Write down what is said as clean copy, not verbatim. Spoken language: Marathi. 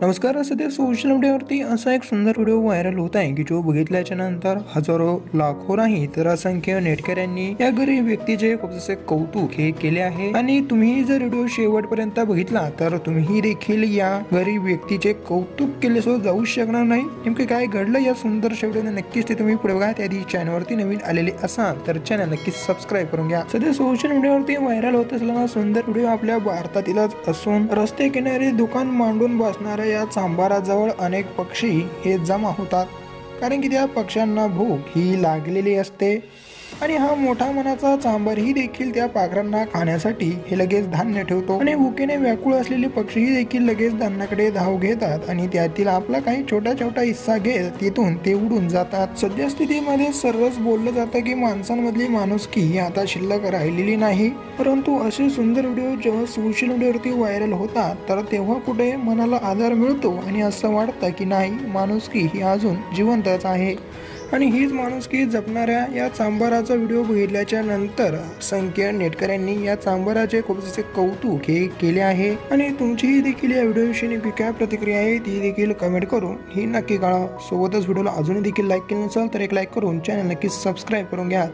नमस्कार. सध्या सोशल मीडियावरती असा एक सुंदर व्हिडिओ व्हायरल होत आहे की जो बघितल्याच्या नंतर हजारो लाखो नाही तर असंख्य नेटकऱ्यांनी या गरीब व्यक्तीचे खूप जसे कौतुक हे केले आहे। आणि तुम्ही जर व्हिडिओ शेवटपर्यंत बघितला तर तुम्ही देखील या गरीब व्यक्तीचे कौतुक केल्याशिवाय जाऊ शकणार नाही। नेमके काय घडलं या सुंदर व्हिडिओने नक्कीच ते तुम्ही पुढे बघा। त्याआधी चॅनलवरती नवीन आलेले असाल तर चॅनल नक्कीच सबस्क्राइब करून घ्या। सध्या सोशल मीडियावरती व्हायरल होत असलेला सुंदर व्हिडिओ आपल्या भारतातीलच असून रस्ते किनारी दुकान मांडून बसणाऱ्या या चांभाराजवळ अनेक पक्षी हे जमा होतात, कारण की त्या पक्ष्यांना भूक ही लागलेली असते। आणि हा मोठा मनाचा चांभार ही देखील त्या पाखरांना खाण्यासाठी हे लगेच धान्य ठेवतो आणि भुकेने व्याकुळ असलेले पक्षी देखील लगेच धान्याकडे धाव घेतात आणि त्यातील आपला काही छोटा छोटा हिस्सा घेत तिथून ते उडून जातात। सध्या स्थितीमध्ये सर्वच बोललं जातं की माणसांमधली माणुसकी आता शिल्लक राहिलेली नाही, परंतु असे सुंदर व्हिडिओ जेव्हा सोशल मीडियावरती व्हायरल होतात तर तेव्हा कुठे मनाला आधार मिळतो आणि असं वाटतं की नाही, माणुसकी ही अजून जिवंतच आहे। आणि हीच माणुसकी जपणाऱ्या या चांभाराचा व्हिडिओ बघितल्याच्या नंतर असंख्य नेटकऱ्यांनी या चांभाराचे खूप जसे कौतुक हे केले आहे। आणि तुमचीही देखील या व्हिडिओविषयी नेमकी काय प्रतिक्रिया आहे ती देखील कमेंट करून ही नक्की कळवा। सोबतच व्हिडिओला अजूनही देखील लाईक केलं नसेल तर एक लाईक करून चॅनल नक्की सबस्क्राईब करून घ्या।